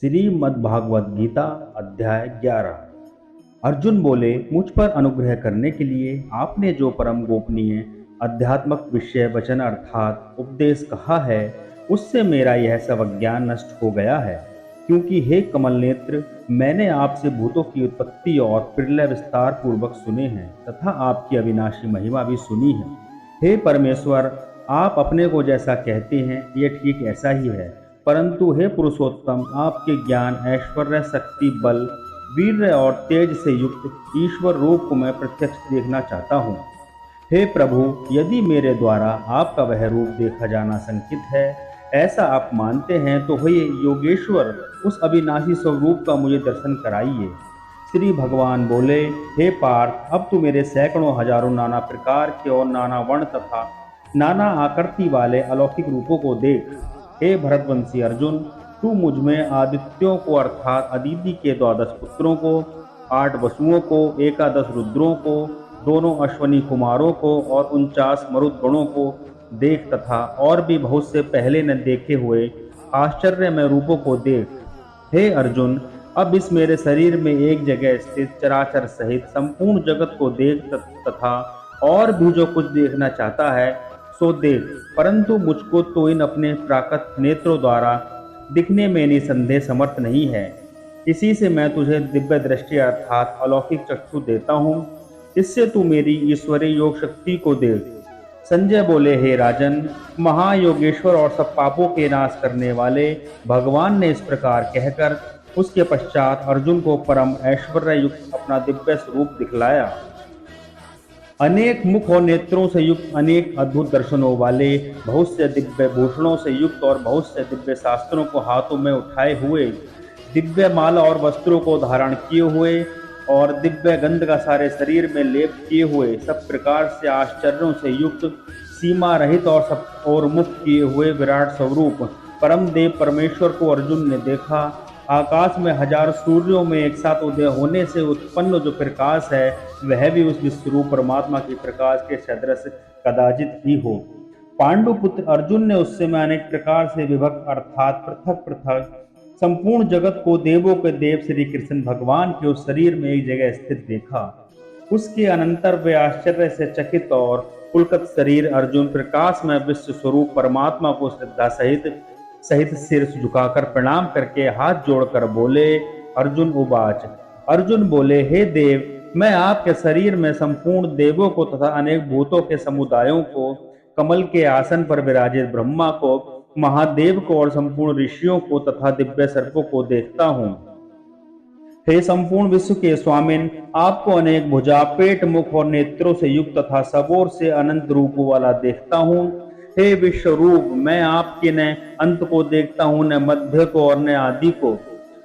श्रीमद्भागवत गीता अध्याय 11। अर्जुन बोले, मुझ पर अनुग्रह करने के लिए आपने जो परम गोपनीय अध्यात्मक विषय वचन अर्थात उपदेश कहा है, उससे मेरा यह सब अज्ञान नष्ट हो गया है। क्योंकि हे कमल नेत्र, मैंने आपसे भूतों की उत्पत्ति और प्रलय विस्तार पूर्वक सुने हैं तथा आपकी अविनाशी महिमा भी सुनी है। हे परमेश्वर, आप अपने को जैसा कहते हैं यह ठीक ऐसा ही है, परंतु हे पुरुषोत्तम, आपके ज्ञान, ऐश्वर्य, शक्ति, बल, वीर्य और तेज से युक्त ईश्वर रूप को मैं प्रत्यक्ष देखना चाहता हूँ। हे प्रभु, यदि मेरे द्वारा आपका वह रूप देखा जाना संकित है, ऐसा आप मानते हैं, तो हे योगेश्वर, उस अविनाशी स्वरूप का मुझे दर्शन कराइए। श्री भगवान बोले, हे पार्थ, अब तू मेरे सैकड़ों हजारों नाना प्रकार के और नाना वर्ण तथा नाना आकृति वाले अलौकिक रूपों को देख। हे भरतवंशी अर्जुन, तू मुझ में आदित्यों को अर्थात अदिति के 12 पुत्रों को, 8 वसुओं को, 11 रुद्रों को, दोनों अश्वनी कुमारों को और 49 मरुद्गणों को देख तथा और भी बहुत से पहले न देखे हुए आश्चर्यमय रूपों को देख। हे अर्जुन, अब इस मेरे शरीर में एक जगह स्थित चराचर सहित संपूर्ण जगत को देख तथा और भी जो कुछ देखना चाहता है सो देख, परंतु मुझको तो इन अपने प्राकृत नेत्रों द्वारा दिखने में निसंदेह समर्थ नहीं है। इसी से मैं तुझे दिव्य दृष्टि अर्थात अलौकिक चक्षु देता हूँ, इससे तू मेरी ईश्वरीय योग शक्ति को देख। संजय बोले, हे राजन, महायोगेश्वर और सब पापों के नाश करने वाले भगवान ने इस प्रकार कहकर उसके पश्चात अर्जुन को परम ऐश्वर्य युक्त अपना दिव्य स्वरूप दिखलाया। अनेक मुख और नेत्रों से युक्त, अनेक अद्भुत दर्शनों वाले, बहुत से दिव्य भूषणों से युक्त और बहुत से दिव्य शास्त्रों को हाथों में उठाए हुए, दिव्य माला और वस्त्रों को धारण किए हुए और दिव्य गंध का सारे शरीर में लेप किए हुए, सब प्रकार से आश्चर्यों से युक्त, सीमा रहित और सब और मुक्त किए हुए विराट स्वरूप परम देव परमेश्वर को अर्जुन ने देखा। आकाश में 1000 सूर्यों में एक साथ उदय होने से उत्पन्न जो प्रकाश है, वह भी उस विश्वरूप परमात्मा के प्रकाश के सदृश कदाचित ही हो। पांडुपुत्र अर्जुन ने उस समय अनेक प्रकार से विभक्त अर्थात पृथक पृथक संपूर्ण जगत को देवों के देव श्री कृष्ण भगवान के उस शरीर में एक जगह स्थित देखा। उसके अनंतर वे आश्चर्य से चकित और पुलकित शरीर अर्जुन प्रकाश में विश्व स्वरूप परमात्मा को श्रद्धा सहित सिर झुकाकर प्रणाम करके हाथ जोड़कर बोले। अर्जुन उवाच, अर्जुन बोले, हे देव, मैं आपके शरीर में संपूर्ण देवों को तथा अनेक भूतों के समुदायों को, कमल के आसन पर विराजित ब्रह्मा को, महादेव को और संपूर्ण ऋषियों को तथा दिव्य सर्पों को देखता हूँ। हे संपूर्ण विश्व के स्वामिन, आपको अनेक भुजा, पेट, मुख और नेत्रों से युक्त तथा सब ओर से अनंत रूपों वाला देखता हूँ। हे विश्व रूप, मैं आपके न अंत को देखता हूँ, न मध्य को और न आदि को।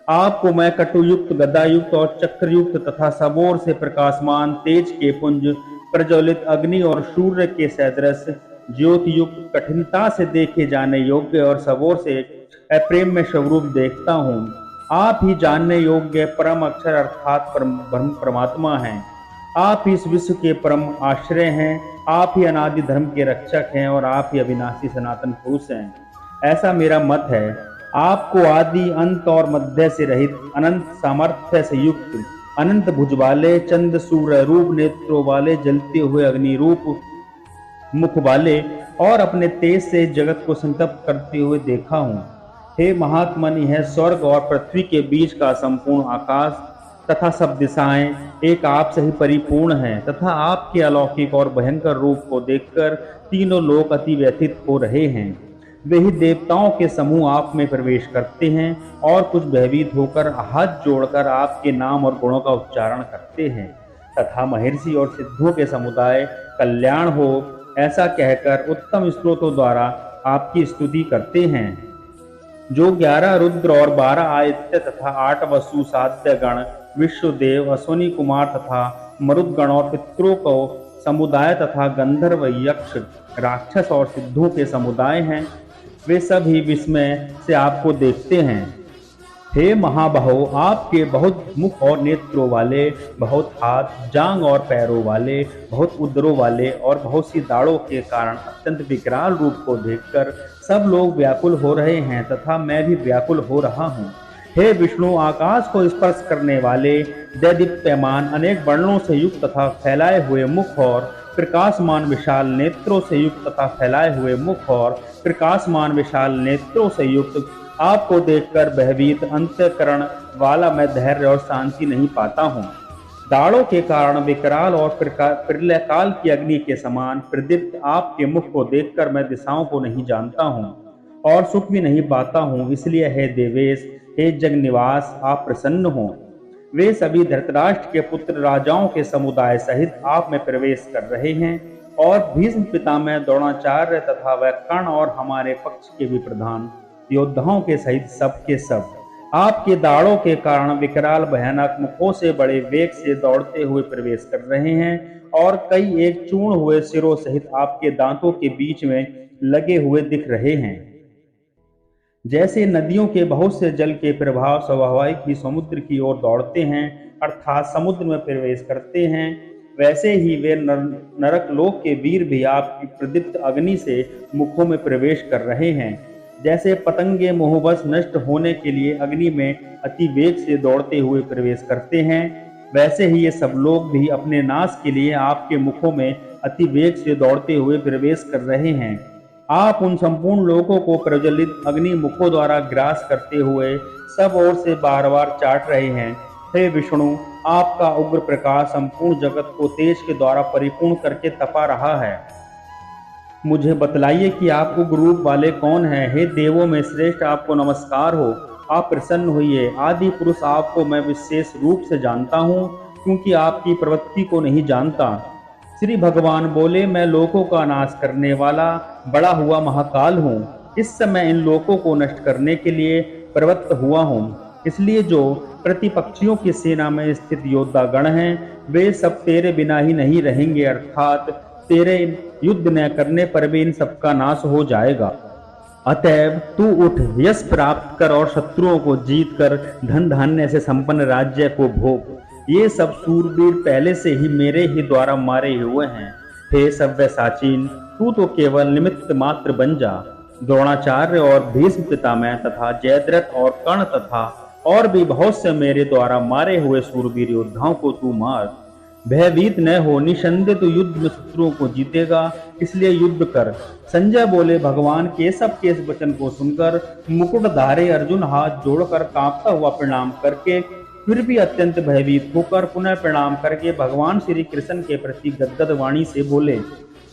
आपको मैं कटुयुक्त, गदायुक्त और चक्रयुक्त तथा सब ओर से प्रकाशमान तेज के पुंज, प्रज्वलित अग्नि और सूर्य के सदृश ज्योति युक्त, कठिनता से देखे जाने योग्य और सब ओर से अप्रेम में स्वरूप देखता हूँ। आप ही जानने योग्य परम अक्षर अर्थात ब्रह्म परमात्मा हैं। आप ही इस विश्व के परम आश्रय हैं। आप ही अनादि धर्म के रक्षक हैं और आप ही अविनाशी सनातन पुरुष हैं, ऐसा मेरा मत है। आपको आदि, अंत और मध्य से रहित, अनंत सामर्थ्य से युक्त, अनंत भुज वाले, चंद्र सूर्य रूप नेत्रों वाले, जलते हुए अग्नि रूप मुख वाले और अपने तेज से जगत को संतप्त करते हुए देखा हूँ। हे महात्मन, यह स्वर्ग और पृथ्वी के बीच का संपूर्ण आकाश तथा सब दिशाएं एक आप से ही परिपूर्ण हैं तथा आपके अलौकिक और भयंकर रूप को देखकर तीनों लोक अति व्यथित हो रहे हैं। वे ही देवताओं के समूह आप में प्रवेश करते हैं और कुछ भयभीत होकर हाथ जोड़कर आपके नाम और गुणों का उच्चारण करते हैं तथा महर्षि और सिद्धों के समुदाय कल्याण हो, ऐसा कहकर उत्तम स्त्रोतों द्वारा आपकी स्तुति करते हैं। जो 11 रुद्र और 12 आदित्य तथा 8 वसु, साध्य गण, विश्वदेव, अश्वनी कुमार तथा मरुदगण और पितरों को समुदाय तथा गंधर्व, यक्ष, राक्षस और सिद्धों के समुदाय हैं, वे सब ही विस्मय से आपको देखते हैं। हे महाबाहो, आपके बहुत मुख और नेत्रों वाले, बहुत हाथ, जांग और पैरों वाले, बहुत उदरों वाले और बहुत सी दाढ़ों के कारण अत्यंत विकराल रूप को देखकर सब लोग व्याकुल हो रहे हैं तथा मैं भी व्याकुल हो रहा हूँ। हे विष्णु, आकाश को स्पर्श करने वाले दैदीप्यमान अनेक वर्णों से युक्त तथा फैलाए हुए मुख और प्रकाशमान विशाल नेत्रों से युक्त तथा फैलाए हुए मुख और प्रकाशमान विशाल नेत्रों से युक्त आपको देखकर भयभीत अंतःकरण वाला मैं धैर्य और शांति नहीं पाता हूँ। दाढ़ों के कारण विकराल और प्रलयकाल की अग्नि के समान प्रदीप्त आपके मुख को देखकर मैं दिशाओं को नहीं जानता हूँ और सुख भी नहीं पाता हूँ। इसलिए हे देवेश, हे जगनिवास, आप प्रसन्न हो। वे सभी धृतराष्ट्र के पुत्र राजाओं के समुदाय सहित आप में प्रवेश कर रहे हैं और भीष्म पितामह, द्रोणाचार्य तथा वह कर्ण और हमारे पक्ष के भी प्रधान योद्धाओं के सहित सब के सब आपके दाढ़ों के कारण विकराल भयानक मुखों से बड़े वेग से दौड़ते हुए प्रवेश कर रहे हैं और कई एक चूर्ण हुए सिरों सहित आपके दांतों के बीच में लगे हुए दिख रहे हैं। जैसे नदियों के बहुत से जल के प्रभाव स्वाभाविक ही समुद्र की ओर दौड़ते हैं, अर्थात समुद्र में प्रवेश करते हैं, वैसे ही वे नरक लोक के वीर भी आपकी प्रदीप्त अग्नि से मुखों में प्रवेश कर रहे हैं। जैसे पतंगे मोहवश नष्ट होने के लिए अग्नि में अति वेग से दौड़ते हुए प्रवेश करते हैं, वैसे ही ये सब लोग भी अपने नाश के लिए आपके मुखों में अति वेग से दौड़ते हुए प्रवेश कर रहे हैं। आप उन संपूर्ण लोगों को प्रज्वलित अग्नि मुखों द्वारा ग्रास करते हुए सब ओर से बार बार चाट रहे हैं। हे विष्णु, आपका उग्र प्रकाश संपूर्ण जगत को तेज के द्वारा परिपूर्ण करके तपा रहा है। मुझे बतलाइए कि आप उग्र रूप वाले कौन हैं। हे देवों में श्रेष्ठ, आपको नमस्कार हो। आप प्रसन्न होइए। आदि पुरुष, आपको मैं विशेष रूप से जानता हूँ, क्योंकि आपकी प्रवृत्ति को नहीं जानता। श्री भगवान बोले, मैं लोकों का नाश करने वाला बड़ा हुआ महाकाल हूँ। इस समय इन लोकों को नष्ट करने के लिए प्रवृत्त हुआ हूँ। इसलिए जो प्रतिपक्षियों की सेना में स्थित योद्धा गण हैं, वे सब तेरे बिना ही नहीं रहेंगे, अर्थात तेरे युद्ध न करने पर भी इन सबका नाश हो जाएगा। अतएव तू उठ, यश प्राप्त कर और शत्रुओं को जीत कर धन धान्य से संपन्न राज्य को भोग। ये सब सूरवीर पहले से ही मेरे ही द्वारा मारे हुए हैं। हे सव्यसाचीन, तू तो केवल निमित्त मात्र बन जा। द्रोणाचार्य और भीष्म पितामह तथा जयद्रथ और कर्ण तथा और भी बहुत से मेरे द्वारा मारे हुए सूरवीर योद्धाओं को तू मार। भयभीत न हो, निसंदेह तू युद्ध में शत्रुओं को जीतेगा, इसलिए युद्ध कर। संजय बोले, भगवान केशव के इस वचन को सुनकर मुकुटधारी अर्जुन हाथ जोड़कर कांपता हुआ प्रणाम करके, फिर भी अत्यंत भयभीत होकर पुनः प्रणाम करके भगवान श्री कृष्ण के प्रति गदगद वाणी से बोले।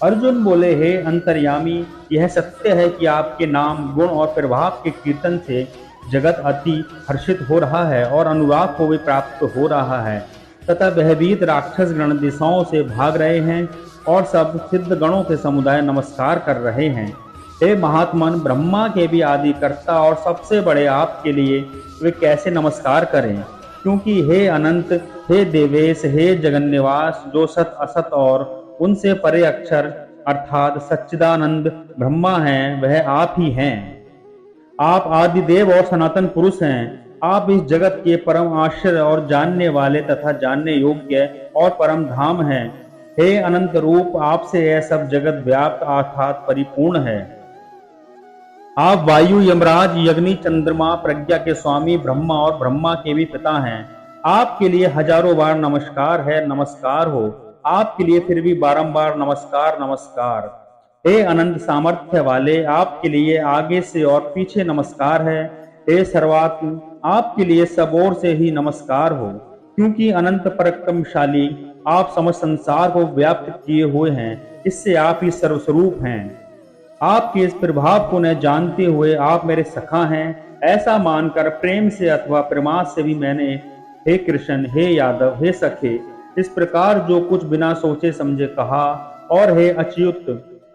अर्जुन बोले, हे अंतर्यामी, यह सत्य है कि आपके नाम, गुण और प्रभाव के कीर्तन से जगत अति हर्षित हो रहा है और अनुराग को भी प्राप्त हो रहा है तथा भयभीत राक्षस गण दिशाओं से भाग रहे हैं और सब सिद्ध गणों के समुदाय नमस्कार कर रहे हैं। हे महात्मन, ब्रह्मा के भी आदि कर्ता और सबसे बड़े आपके लिए वे कैसे नमस्कार करें, क्योंकि हे अनंत, हे देवेश, हे जगन्निवास, जो सत असत और उनसे परे अक्षर अर्थात सच्चिदानंद ब्रह्मा हैं, वह आप ही हैं। आप आदिदेव और सनातन पुरुष हैं। आप इस जगत के परम आश्चर्य और जानने वाले तथा जानने योग्य और परम धाम हैं। हे अनंत रूप, आपसे यह सब जगत व्याप्त अर्थात परिपूर्ण है। आप वायु, यमराज, अग्नि, चंद्रमा, प्रज्ञा के स्वामी ब्रह्मा और ब्रह्मा के भी पिता हैं। आपके लिए हजारों बार नमस्कार है, नमस्कार हो। आपके लिए फिर भी बारंबार नमस्कार, नमस्कार। हे अनंत सामर्थ्य वाले, आपके लिए आगे से और पीछे नमस्कार है। हे सर्वात्म, आपके लिए सब ओर से ही नमस्कार हो, क्योंकि अनंत पराक्रमशाली आप समस्त संसार को व्याप्त किए हुए हैं। इससे आप ही सर्वस्वरूप हैं। आपके इस प्रभाव को न जानते हुए आप मेरे सखा हैं, ऐसा मानकर प्रेम से अथवा प्रमाद से भी मैंने हे कृष्ण, हे यादव, हे सखे, इस प्रकार जो कुछ बिना सोचे समझे कहा। और हे अच्युत,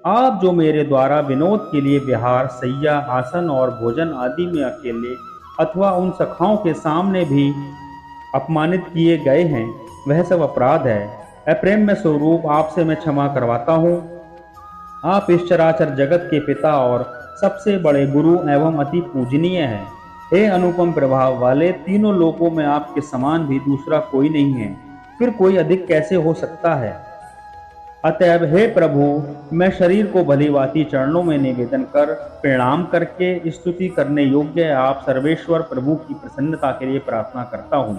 आप जो मेरे द्वारा विनोद के लिए विहार, शैया, आसन और भोजन आदि में अकेले अथवा उन सखाओं के सामने भी अपमानित किए गए हैं, वह सब अपराध है। अप्रेम में स्वरूप आपसे मैं क्षमा करवाता हूँ। आप इस चराचर जगत के पिता और सबसे बड़े गुरु एवं अति पूजनीय हैं। हे अनुपम प्रभाव वाले, तीनों लोकों में आपके समान भी दूसरा कोई नहीं है, फिर कोई अधिक कैसे हो सकता है। अतएव हे प्रभु, मैं शरीर को भली भांति चरणों में निवेदन कर प्रणाम करके स्तुति करने योग्य आप सर्वेश्वर प्रभु की प्रसन्नता के लिए प्रार्थना करता हूँ।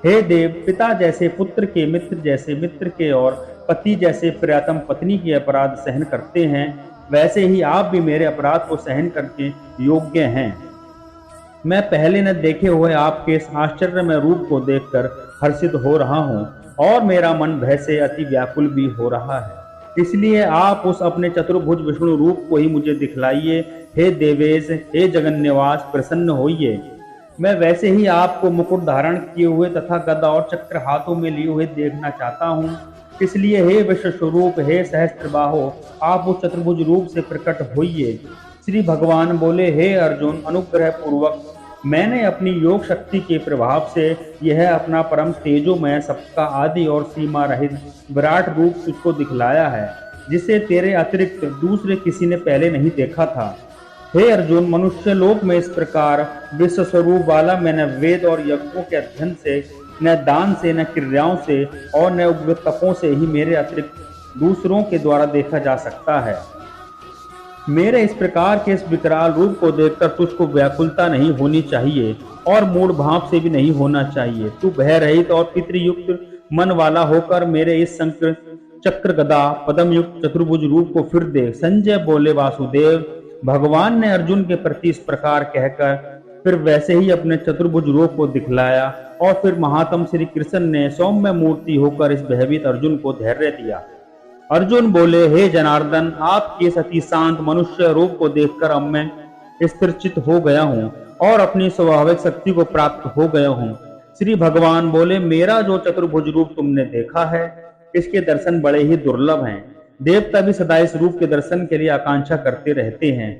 हे देव, पिता जैसे पुत्र के, मित्र जैसे मित्र के और पति जैसे प्रियतम पत्नी के अपराध सहन करते हैं, वैसे ही आप भी मेरे अपराध को सहन करके योग्य हैं। मैं पहले न देखे हुए आपके इस आश्चर्यमय रूप को देखकर हर्षित हो रहा हूँ और मेरा मन भय से अति व्याकुल भी हो रहा है। इसलिए आप उस अपने चतुर्भुज विष्णु रूप को ही मुझे दिखलाइए। हे देवेश, हे जगन्निवास, प्रसन्न होइए। मैं वैसे ही आपको मुकुट धारण किए हुए तथा गदा और चक्र हाथों में लिए हुए देखना चाहता हूँ। इसलिए हे विश्व स्वरूप, हे सहस्त्रबाहो, आप उस चतुर्भुज रूप से प्रकट होइए। श्री भगवान बोले, हे अर्जुन, अनुग्रह पूर्वक मैंने अपनी योग शक्ति के प्रभाव से यह अपना परम तेजोमय, सबका आदि और सीमा रहित विराट रूप तुझको दिखलाया है, जिसे तेरे अतिरिक्त दूसरे किसी ने पहले नहीं देखा था। हे अर्जुन, मनुष्य लोक में इस प्रकार विश्व स्वरूप वाला मैं न वेद और यज्ञों के अध्ययन से, न दान से, न क्रियाओं से और न उग्र तपों से ही मेरे अतिरिक्त दूसरों के द्वारा देखा जा सकता है। मेरे इस प्रकार के इस विकराल रूप को देखकर तुझको व्याकुलता नहीं होनी चाहिए और मूढ़ भाव से भी नहीं होना चाहिए। तू भय रहित और पितृयुक्त मन वाला होकर मेरे इस शंकर चक्र गदा पदम युक्त चतुर्भुज रूप को फिर देख। संजय बोले, वासुदेव, भगवान ने अर्जुन के प्रति इस प्रकार कहकर फिर वैसे ही अपने चतुर्भुज रूप को दिखलाया और फिर महात्म श्री कृष्ण ने सौम्य मूर्ति होकर इस भयभीत अर्जुन को धैर्य दिया। अर्जुन बोले, हे जनार्दन, आपके सती शांत मनुष्य रूप को देखकर अब मैं स्थिरचित हो गया हूँ और अपनी स्वाभाविक शक्ति को प्राप्त हो गया हूँ। श्री भगवान बोले, मेरा जो चतुर्भुज रूप तुमने देखा है, इसके दर्शन बड़े ही दुर्लभ हैं। देवता भी सदा इस रूप के दर्शन के लिए आकांक्षा करते रहते हैं।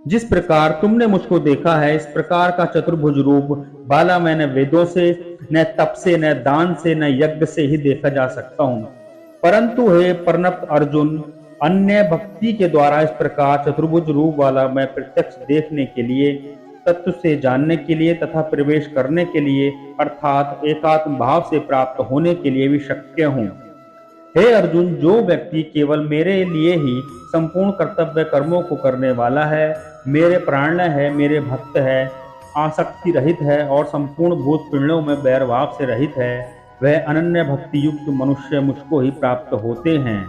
जिस प्रकार तुमने मुझको देखा है, इस प्रकार का चतुर्भुज रूप बाला मैं न वेदों से, न तप से, न दान से, न यज्ञ से ही देखा जा सकता हूँ। परंतु हे परनप अर्जुन, अन्य भक्ति के द्वारा इस प्रकार चतुर्भुज रूप वाला मैं प्रत्यक्ष देखने के लिए, तत्व से जानने के लिए तथा प्रवेश करने के लिए अर्थात एकात्म भाव से प्राप्त होने के लिए भी शक्य हूँ। हे अर्जुन, जो व्यक्ति केवल मेरे लिए ही संपूर्ण कर्तव्य कर्मों को करने वाला है, मेरे प्राण है, मेरे भक्त है, आसक्ति रहित है और संपूर्ण भूत पिंडों में बैरभाव से रहित है, वह अनन्य भक्ति युक्त मनुष्य मुझको ही प्राप्त होते हैं।